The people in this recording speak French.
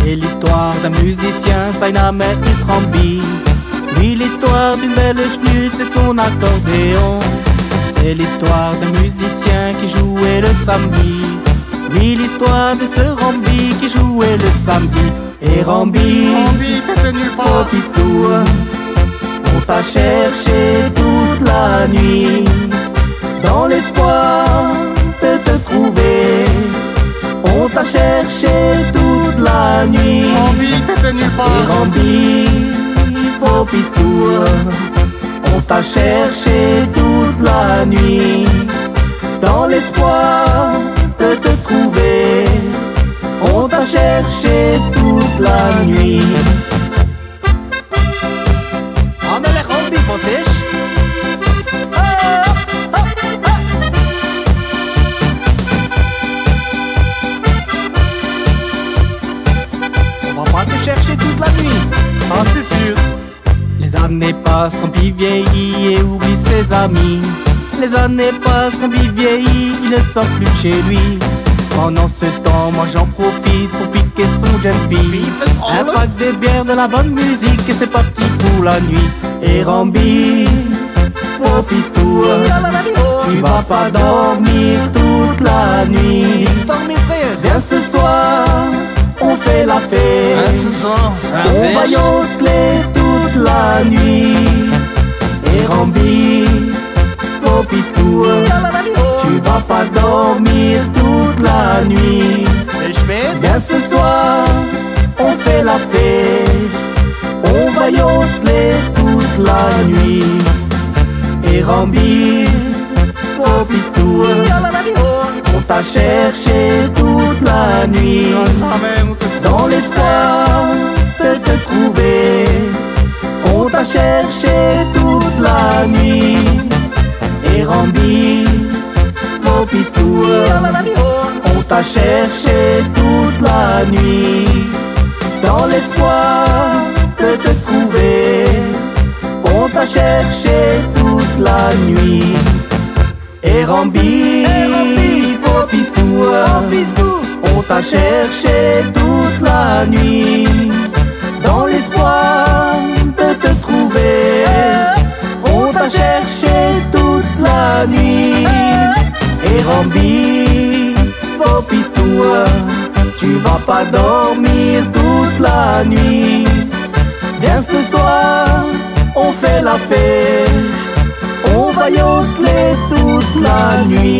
C'est l'histoire d'un musicien, Sainamet Isrambi. Oui, l'histoire d'une belle schnute, c'est son accordéon. C'est l'histoire d'un musicien qui jouait le samedi. Oui, l'histoire de ce Rambi qui jouait le samedi. Et Rambi, t'es tenu au pistour, on t'a cherché toute la nuit, dans l'espoir de te trouver. On t'a cherché toute la nuit. Rambi, t'es tenu Et Rambi, au pistour, on t'a cherché toute la nuit, dans l'espoir de te trouver. On t'a cherché toute la nuit. عامل يا Rambi, vocês? On va pas te chercher toute la nuit. Ah, c'est sûr. Les années passent, Rambi vieillit et oublie ses amis. Les années passent, Rambi vieillit, il ne sort plus de chez lui. Pendant ce temps, moi j'en profite pour piquer son jeune fille. Un pack de bière, de la bonne musique et c'est parti pour la nuit. Et Rambi, au pistour, tu vas pas dormir toute la nuit. Viens ce soir, on fait la fête. Ce soir, On va yodeler toute la nuit. Et Rambi, au pistour, tu vas pas dormir toute la nuit. Viens ce soir, on fait la fête. On va yodeler toute la nuit. Et Rambi, au pistour, on t'a cherché toute la nuit, dans l'espoir de te trouver. On t'a cherché toute la nuit. Et Rambi, au pistour, on t'a cherché toute la nuit, dans l'espoir de te trouver. On t'a cherché toute la nuit. Et Rambi, au pistour, on t'a cherché toute la nuit, dans l'espoir de te trouver. On t'a cherché toute la nuit. Et Rambi, au pistour, tu vas pas dormir toute la nuit. Viens ce soir, on fait la fête. On va yodeler toute la nuit.